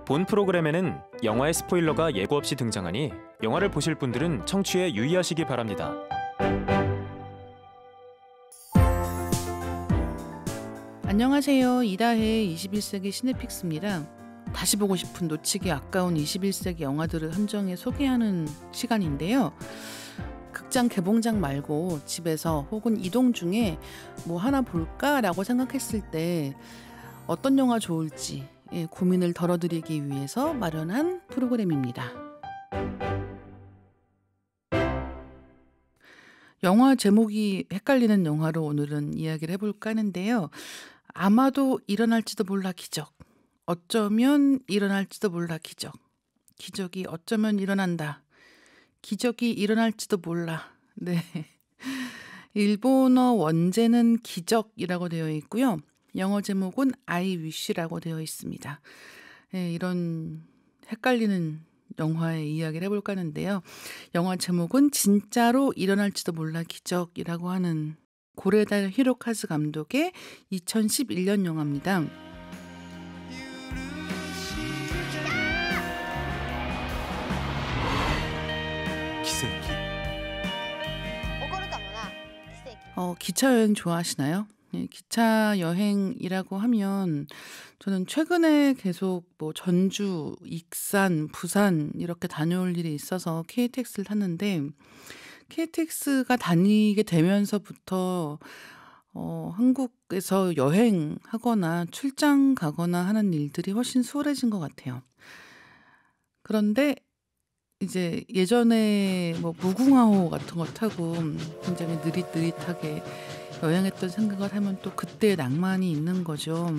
본 프로그램에는 영화의 스포일러가 예고 없이 등장하니 영화를 보실 분들은 청취에 유의하시기 바랍니다. 안녕하세요. 이다혜 21세기 시네픽스입니다. 다시 보고 싶은 놓치기 아까운 21세기 영화들을 한정해 소개하는 시간인데요. 극장 개봉작 말고 집에서 혹은 이동 중에 뭐 하나 볼까라고 생각했을 때 어떤 영화 좋을지 고민을 덜어드리기 위해서 마련한 프로그램입니다. 영화 제목이 헷갈리는 영화로 오늘은 이야기를 해볼까 하는데요. 아마도 일어날지도 몰라 기적. 어쩌면 일어날지도 몰라 기적. 기적이 어쩌면 일어난다. 기적이 일어날지도 몰라. 네. 일본어 원제는 기적이라고 되어 있고요. 영어 제목은 I wish라고 되어 있습니다. 네, 이런 헷갈리는 영화의 이야기를 해볼까 하는데요. 영화 제목은 진짜로 일어날지도 몰라 기적이라고 하는 고레다 히로카즈 감독의 2011년 영화입니다. 기차 여행 좋아하시나요? 네, 기차 여행이라고 하면 저는 최근에 계속 뭐 전주, 익산, 부산 이렇게 다녀올 일이 있어서 KTX를 탔는데 KTX가 다니게 되면서부터 한국에서 여행하거나 출장 가거나 하는 일들이 훨씬 수월해진 것 같아요. 그런데 이제 예전에 뭐 무궁화호 같은 거 타고 굉장히 느릿느릿하게 여행했던 생각을 하면 또 그때의 낭만이 있는 거죠.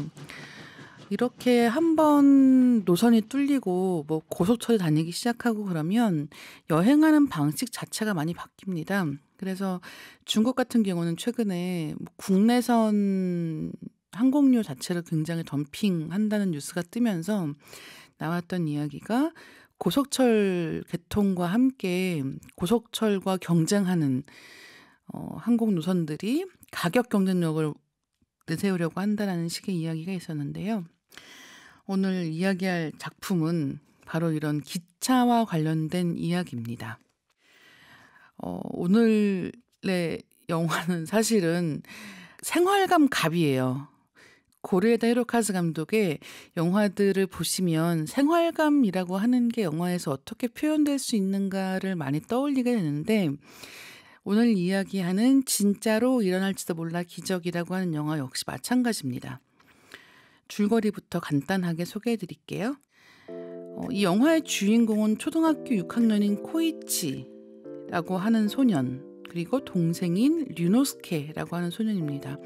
이렇게 한번 노선이 뚫리고 뭐 고속철에 다니기 시작하고 그러면 여행하는 방식 자체가 많이 바뀝니다. 그래서 중국 같은 경우는 최근에 뭐 국내선 항공료 자체를 굉장히 덤핑한다는 뉴스가 뜨면서 나왔던 이야기가 고속철 개통과 함께 고속철과 경쟁하는 항공 노선들이 가격 경쟁력을 내세우려고 한다는 식의 이야기가 있었는데요. 오늘 이야기할 작품은 바로 이런 기차와 관련된 이야기입니다. 오늘의 영화는 사실은 생활감 갑이에요. 고레다 히로카즈 감독의 영화들을 보시면 생활감이라고 하는 게 영화에서 어떻게 표현될 수 있는가를 많이 떠올리게 되는데 오늘 이야기하는 진짜로 일어날지도 몰라 기적이라고 하는 영화 역시 마찬가지입니다. 줄거리부터 간단하게 소개해 드릴게요. 이 영화의 주인공은 초등학교 6학년인 코이치라고 하는 소년, 그리고 동생인 류노스케라고 하는 소년입니다.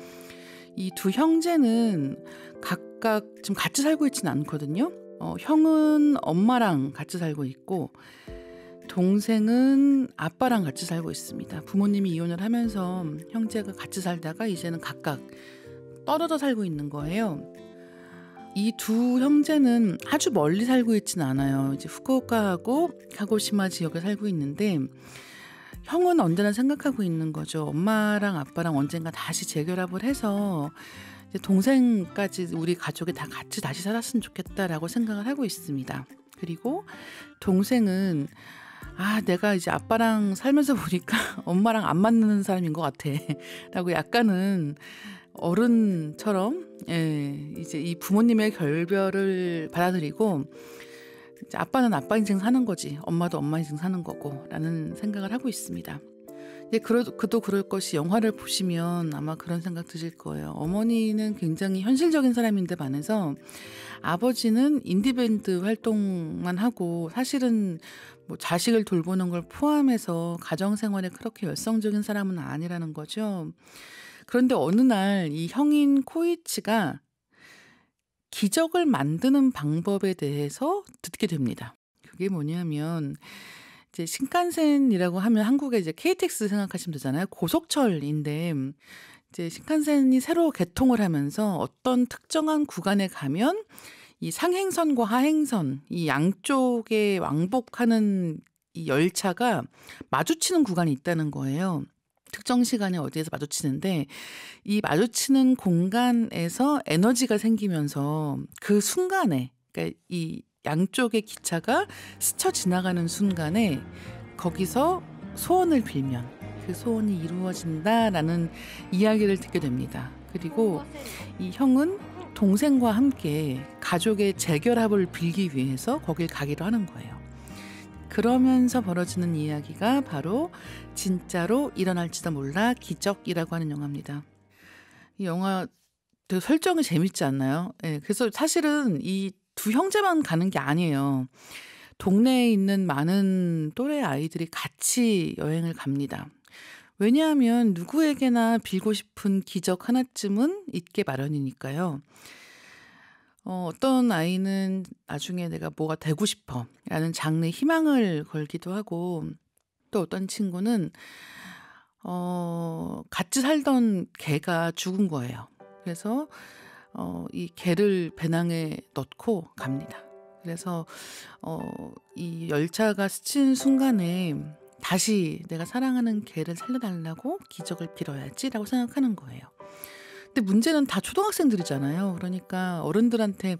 이 두 형제는 각각 지금 같이 살고 있지는 않거든요. 형은 엄마랑 같이 살고 있고 동생은 아빠랑 같이 살고 있습니다. 부모님이 이혼을 하면서 형제가 같이 살다가 이제는 각각 떨어져 살고 있는 거예요. 이 두 형제는 아주 멀리 살고 있지는 않아요. 이제 후쿠오카하고 카고시마 지역에 살고 있는데 형은 언제나 생각하고 있는 거죠. 엄마랑 아빠랑 언젠가 다시 재결합을 해서 이제 동생까지 우리 가족이 다 같이 다시 살았으면 좋겠다라고 생각을 하고 있습니다. 그리고 동생은 내가 이제 아빠랑 살면서 보니까 엄마랑 안 맞는 사람인 것 같아 라고 약간은 어른처럼 이제 이 부모님의 결별을 받아들이고 이제 아빠는 아빠 인생 사는 거지 엄마도 엄마 인생 사는 거고 라는 생각을 하고 있습니다. 그도 그럴 것이 영화를 보시면 아마 그런 생각 드실 거예요. 어머니는 굉장히 현실적인 사람인데 반해서 아버지는 인디밴드 활동만 하고 사실은 뭐 자식을 돌보는 걸 포함해서 가정생활에 그렇게 열성적인 사람은 아니라는 거죠. 그런데 어느 날 이 형인 코이치가 기적을 만드는 방법에 대해서 듣게 됩니다. 그게 뭐냐면 이제 신칸센이라고 하면 한국에 이제 KTX 생각하시면 되잖아요. 고속철인데 이제 신칸센이 새로 개통을 하면서 어떤 특정한 구간에 가면 이 상행선과 하행선 이 양쪽에 왕복하는 이 열차가 마주치는 구간이 있다는 거예요. 특정 시간에 어디에서 마주치는데 이 마주치는 공간에서 에너지가 생기면서 그 순간에 그러니까 이 양쪽의 기차가 스쳐 지나가는 순간에 거기서 소원을 빌면 그 소원이 이루어진다라는 이야기를 듣게 됩니다. 그리고 이 형은 동생과 함께 가족의 재결합을 빌기 위해서 거길 가기로 하는 거예요. 그러면서 벌어지는 이야기가 바로 진짜로 일어날지도 몰라 기적이라고 하는 영화입니다. 이 영화 되게 설정이 재밌지 않나요? 예, 그래서 사실은 이 두 형제만 가는 게 아니에요. 동네에 있는 많은 또래 아이들이 같이 여행을 갑니다. 왜냐하면 누구에게나 빌고 싶은 기적 하나쯤은 있게 마련이니까요. 어떤 아이는 나중에 내가 뭐가 되고 싶어 라는 장래 희망을 걸기도 하고, 또 어떤 친구는 같이 살던 개가 죽은 거예요. 그래서 이 개를 배낭에 넣고 갑니다. 그래서 이 열차가 스치는 순간에 다시 내가 사랑하는 개를 살려달라고 기적을 빌어야지라고 생각하는 거예요. 근데 문제는 다 초등학생들이잖아요. 그러니까 어른들한테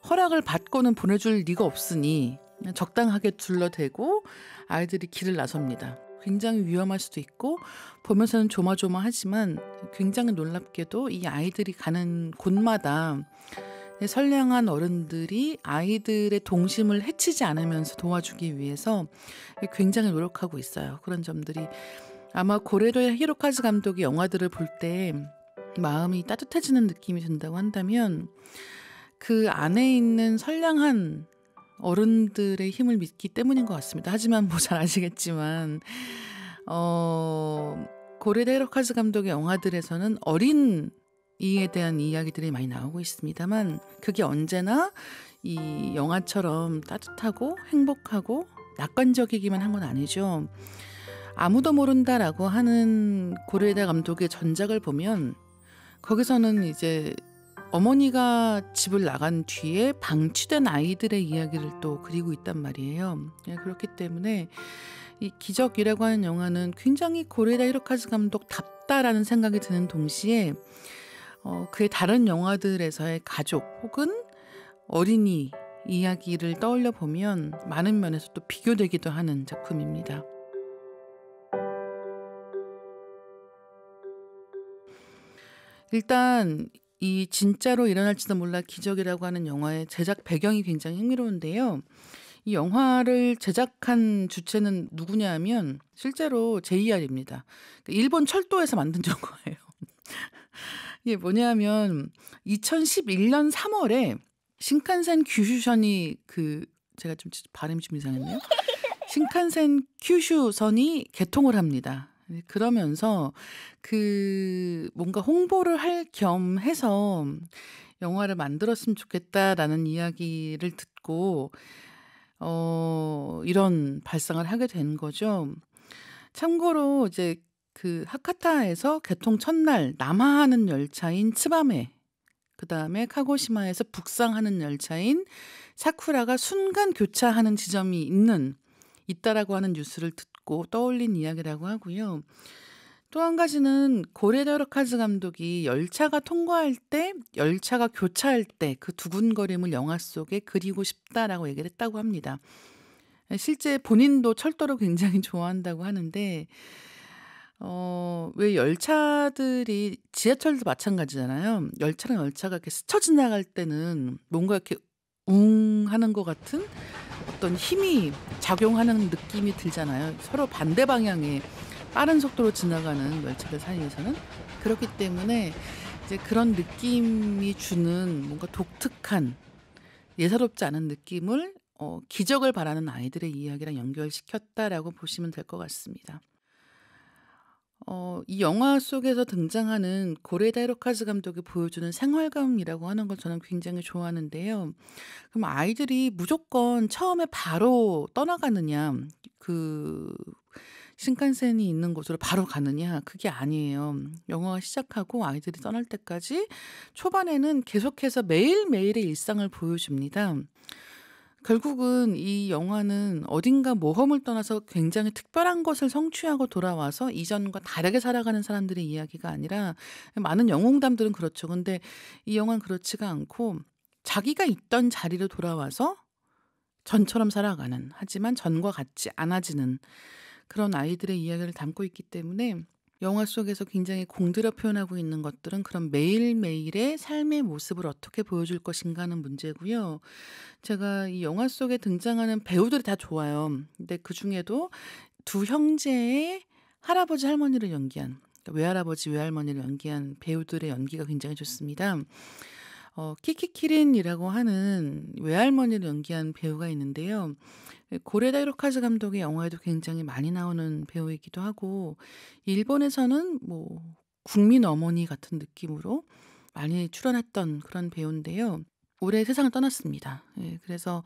허락을 받고는 보내줄 리가 없으니 그냥 적당하게 둘러대고 아이들이 길을 나섭니다. 굉장히 위험할 수도 있고 보면서는 조마조마하지만 굉장히 놀랍게도 이 아이들이 가는 곳마다 선량한 어른들이 아이들의 동심을 해치지 않으면서 도와주기 위해서 굉장히 노력하고 있어요. 그런 점들이 아마 고레도 히로카즈 감독이 영화들을 볼 때 마음이 따뜻해지는 느낌이 든다고 한다면 그 안에 있는 선량한 어른들의 힘을 믿기 때문인 것 같습니다. 하지만 뭐 잘 아시겠지만 고레다 히로카즈 감독의 영화들에서는 어린 이에 대한 이야기들이 많이 나오고 있습니다만 그게 언제나 이 영화처럼 따뜻하고 행복하고 낙관적이기만 한 건 아니죠. 아무도 모른다라고 하는 고레다 감독의 전작을 보면 거기서는 이제 어머니가 집을 나간 뒤에 방치된 아이들의 이야기를 또 그리고 있단 말이에요. 그렇기 때문에 이 기적이라고 하는 영화는 굉장히 고레다 히로카즈 감독답다라는 생각이 드는 동시에 그의 다른 영화들에서의 가족 혹은 어린이 이야기를 떠올려 보면 많은 면에서 또 비교되기도 하는 작품입니다. 일단 이 진짜로 일어날지도 몰라 기적이라고 하는 영화의 제작 배경이 굉장히 흥미로운데요. 이 영화를 제작한 주체는 누구냐 하면 실제로 JR입니다. 일본 철도에서 만든 영화예요. 이게 뭐냐면 2011년 3월에 신칸센 규슈선이 제가 좀 발음이 좀 이상했네요. 신칸센 규슈선이 개통을 합니다. 그러면서 뭔가 홍보를 할 겸 해서 영화를 만들었으면 좋겠다라는 이야기를 듣고 이런 발상을 하게 된 거죠. 참고로 이제 하카타에서 개통 첫날 남하하는 열차인 츠바메, 그다음에 카고시마에서 북상하는 열차인 사쿠라가 순간 교차하는 지점이 있다라고 하는 뉴스를 듣고 떠올린 이야기라고 하고요. 또 한 가지는 고레다 히로카즈 감독이 열차가 통과할 때, 열차가 교차할 때 그 두근거림을 영화 속에 그리고 싶다라고 얘기를 했다고 합니다. 실제 본인도 철도를 굉장히 좋아한다고 하는데 왜 열차들이 지하철도 마찬가지잖아요. 열차가 이렇게 스쳐 지나갈 때는 뭔가 이렇게 웅 하는 것 같은 어떤 힘이 작용하는 느낌이 들잖아요. 서로 반대 방향에 빠른 속도로 지나가는 열차들 사이에서는. 그렇기 때문에 이제 그런 느낌이 주는 뭔가 독특한 예사롭지 않은 느낌을 기적을 바라는 아이들의 이야기랑 연결시켰다라고 보시면 될 것 같습니다. 이 영화 속에서 등장하는 고레다 히로카즈 감독이 보여주는 생활감이라고 하는 걸 저는 굉장히 좋아하는데요. 그럼 아이들이 무조건 처음에 바로 떠나가느냐, 신칸센이 있는 곳으로 바로 가느냐, 그게 아니에요. 영화가 시작하고 아이들이 떠날 때까지 초반에는 계속해서 매일매일의 일상을 보여줍니다. 결국은 이 영화는 어딘가 모험을 떠나서 굉장히 특별한 것을 성취하고 돌아와서 이전과 다르게 살아가는 사람들의 이야기가 아니라, 많은 영웅담들은 그렇죠. 근데 이 영화는 그렇지가 않고 자기가 있던 자리로 돌아와서 전처럼 살아가는, 하지만 전과 같지 않아지는 그런 아이들의 이야기를 담고 있기 때문에 영화 속에서 굉장히 공들여 표현하고 있는 것들은 그런 매일매일의 삶의 모습을 어떻게 보여줄 것인가 하는 문제고요. 제가 이 영화 속에 등장하는 배우들이 다 좋아요. 근데 그중에도 두 형제의 할아버지 할머니를 연기한, 그러니까 외할아버지 외할머니를 연기한 배우들의 연기가 굉장히 좋습니다. 키키키린이라고 하는 외할머니를 연기한 배우가 있는데요. 고레다 히로카즈 감독의 영화에도 굉장히 많이 나오는 배우이기도 하고, 일본에서는 뭐 국민 어머니 같은 느낌으로 많이 출연했던 그런 배우인데요. 올해 세상을 떠났습니다. 예, 그래서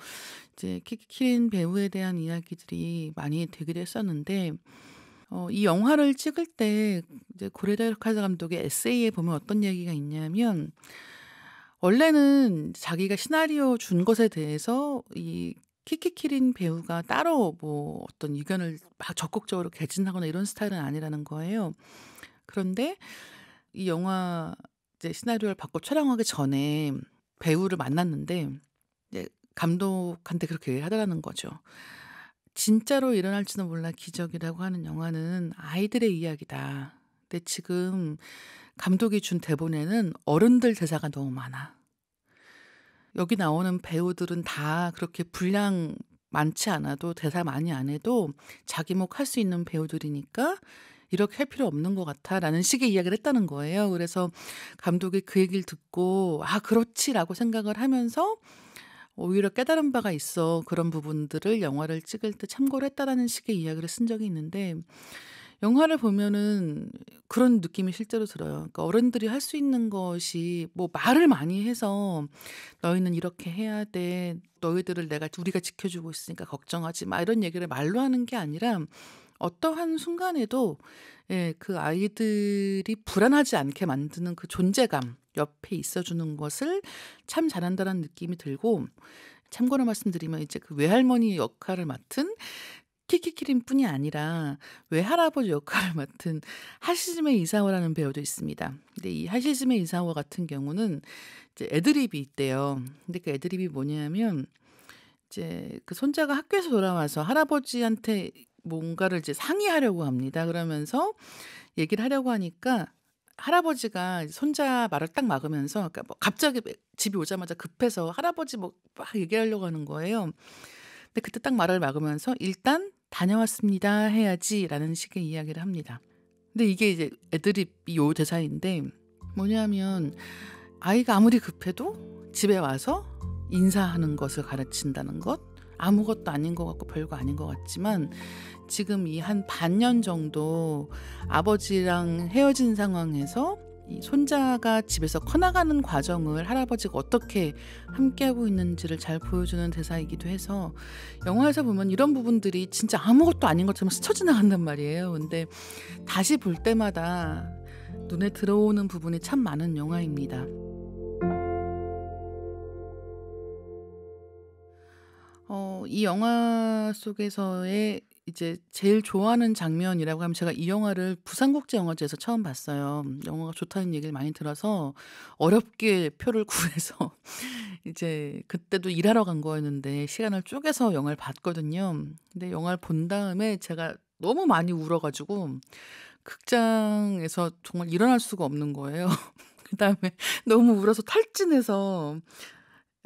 이제 키키키린 배우에 대한 이야기들이 많이 되기도 했었는데, 이 영화를 찍을 때 이제 고레다 히로카즈 감독의 에세이에 보면 어떤 얘기가 있냐면, 원래는 자기가 시나리오 준 것에 대해서 이 키키키린 배우가 따로 뭐 어떤 의견을 막 적극적으로 개진하거나 이런 스타일은 아니라는 거예요. 그런데 이 영화 이제 시나리오를 받고 촬영하기 전에 배우를 만났는데 이제 감독한테 그렇게 하더라는 거죠. 진짜로 일어날지도 몰라 기적이라고 하는 영화는 아이들의 이야기다. 근데 지금 감독이 준 대본에는 어른들 대사가 너무 많아. 여기 나오는 배우들은 다 그렇게 분량 많지 않아도 대사 많이 안 해도 자기 목 할 수 있는 배우들이니까 이렇게 할 필요 없는 것 같아라는 식의 이야기를 했다는 거예요. 그래서 감독이 그 얘기를 듣고 아 그렇지라고 생각을 하면서 오히려 깨달은 바가 있어 그런 부분들을 영화를 찍을 때 참고를 했다라는 식의 이야기를 쓴 적이 있는데, 영화를 보면은 그런 느낌이 실제로 들어요. 그러니까 어른들이 할 수 있는 것이 뭐 말을 많이 해서 너희는 이렇게 해야 돼. 너희들을 우리가 지켜주고 있으니까 걱정하지 마. 이런 얘기를 말로 하는 게 아니라 어떠한 순간에도 예, 그 아이들이 불안하지 않게 만드는 그 존재감, 옆에 있어주는 것을 참 잘한다는 느낌이 들고, 참고로 말씀드리면 이제 그 외할머니 역할을 맡은 키키키린뿐이 아니라 외할아버지 역할을 맡은 하시즈메 이사오라는 배우도 있습니다. 근데 이 하시즈메 이사오 같은 경우는 이제 애드립이 있대요. 근데 그 애드립이 뭐냐면 이제 그 손자가 학교에서 돌아와서 할아버지한테 뭔가를 이제 상의하려고 합니다. 그러면서 얘기를 하려고 하니까 할아버지가 손자 말을 딱 막으면서, 그러니까 뭐 갑자기 집에 오자마자 급해서 할아버지 뭐 막 얘기하려고 하는 거예요. 근데 그때 딱 말을 막으면서 일단 다녀왔습니다 해야지라는 식의 이야기를 합니다. 근데 이게 이제 애드립이 요 대사인데 뭐냐면, 아이가 아무리 급해도 집에 와서 인사하는 것을 가르친다는 것, 아무것도 아닌 것 같고 별거 아닌 것 같지만 지금 이 한 반년 정도 아버지랑 헤어진 상황에서 이 손자가 집에서 커나가는 과정을 할아버지가 어떻게 함께하고 있는지를 잘 보여주는 대사이기도 해서, 영화에서 보면 이런 부분들이 진짜 아무것도 아닌 것처럼 스쳐 지나간단 말이에요. 근데 다시 볼 때마다 눈에 들어오는 부분이 참 많은 영화입니다. 이 영화 속에서의 이제 제일 좋아하는 장면이라고 하면, 제가 이 영화를 부산국제영화제에서 처음 봤어요. 영화가 좋다는 얘기를 많이 들어서 어렵게 표를 구해서 이제 그때도 일하러 간 거였는데 시간을 쪼개서 영화를 봤거든요. 근데 영화를 본 다음에 제가 너무 많이 울어 가지고 극장에서 정말 일어날 수가 없는 거예요. 그다음에 너무 울어서 탈진해서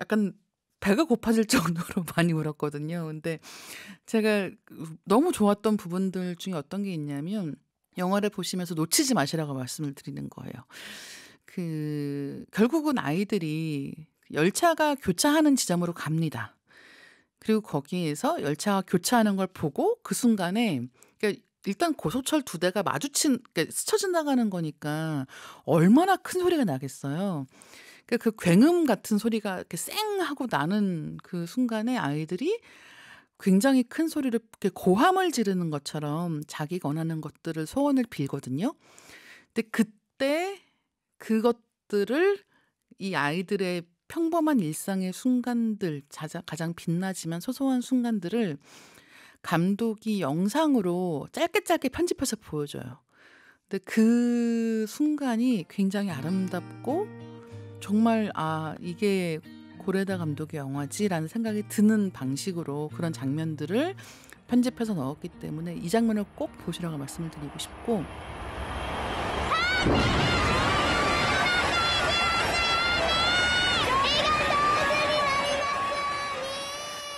약간 배가 고파질 정도로 많이 울었거든요. 근데 제가 너무 좋았던 부분들 중에 어떤 게 있냐면, 영화를 보시면서 놓치지 마시라고 말씀을 드리는 거예요. 결국은 아이들이 열차가 교차하는 지점으로 갑니다. 그리고 거기에서 열차가 교차하는 걸 보고 그 순간에, 그러니까 일단 고속철 두 대가 그러니까 스쳐 지나가는 거니까 얼마나 큰 소리가 나겠어요. 그 굉음 같은 소리가 이렇게 쌩 하고 나는 그 순간에 아이들이 굉장히 큰 소리로 이렇게 고함을 지르는 것처럼 자기가 원하는 것들을 소원을 빌거든요. 근데 그때 그것들을, 이 아이들의 평범한 일상의 순간들, 가장 빛나지만 소소한 순간들을 감독이 영상으로 짧게 편집해서 보여줘요. 근데 그 순간이 굉장히 아름답고 정말 이게 고레다 감독의 영화지라는 생각이 드는 방식으로 그런 장면들을 편집해서 넣었기 때문에 이 장면을 꼭 보시라고 말씀을 드리고 싶고,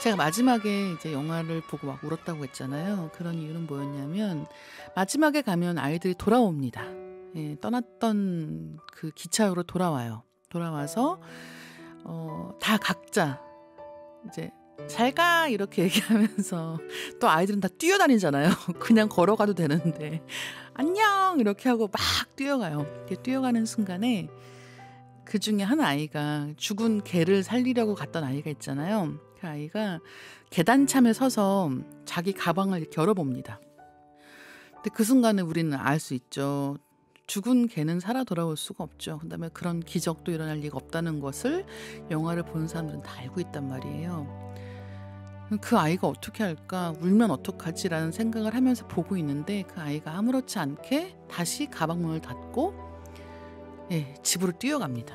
제가 마지막에 이제 영화를 보고 막 울었다고 했잖아요. 그런 이유는 뭐였냐면 마지막에 가면 아이들이 돌아옵니다. 예, 떠났던 그 기차역으로 돌아와요. 돌아와서 다 각자 이제 잘가 이렇게 얘기하면서 또 아이들은 다 뛰어다니잖아요. 그냥 걸어가도 되는데 안녕 이렇게 하고 막 뛰어가요. 이렇게 뛰어가는 순간에 그 중에 한 아이가 죽은 개를 살리려고 갔던 아이가 있잖아요. 그 아이가 계단참에 서서 자기 가방을 이렇게 열어봅니다. 근데 그 순간에 우리는 알 수 있죠. 죽은 개는 살아 돌아올 수가 없죠. 그다음에 그런 기적도 일어날 리가 없다는 것을 영화를 보는 사람들은 다 알고 있단 말이에요. 그 아이가 어떻게 할까? 울면 어떡하지라는 생각을 하면서 보고 있는데 그 아이가 아무렇지 않게 다시 가방문을 닫고 집으로 뛰어갑니다.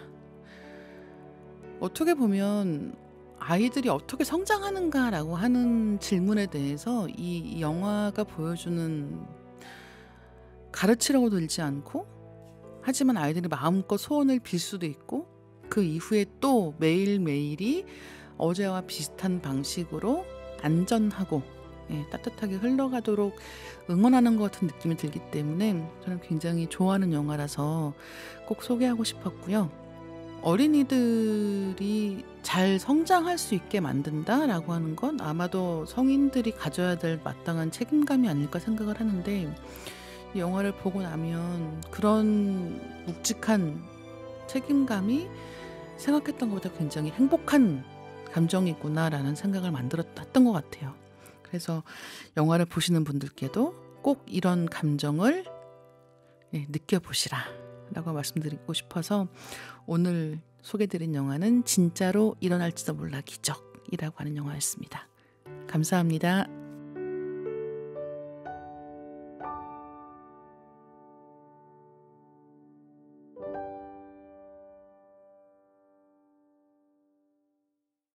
어떻게 보면 아이들이 어떻게 성장하는가라고 하는 질문에 대해서 이 영화가 보여주는 가르치려고 들지 않고, 하지만 아이들이 마음껏 소원을 빌 수도 있고 그 이후에 또 매일매일이 어제와 비슷한 방식으로 안전하고 따뜻하게 흘러가도록 응원하는 것 같은 느낌이 들기 때문에 저는 굉장히 좋아하는 영화라서 꼭 소개하고 싶었고요. 어린이들이 잘 성장할 수 있게 만든다라고 하는 건 아마도 성인들이 가져야 될 마땅한 책임감이 아닐까 생각을 하는데, 이 영화를 보고 나면 그런 묵직한 책임감이 생각했던 것보다 굉장히 행복한 감정이구나라는 생각을 했던 것 같아요. 그래서 영화를 보시는 분들께도 꼭 이런 감정을 느껴보시라 라고 말씀드리고 싶어서 오늘 소개드린 영화는 진짜로 일어날지도 몰라 기적이라고 하는 영화였습니다. 감사합니다.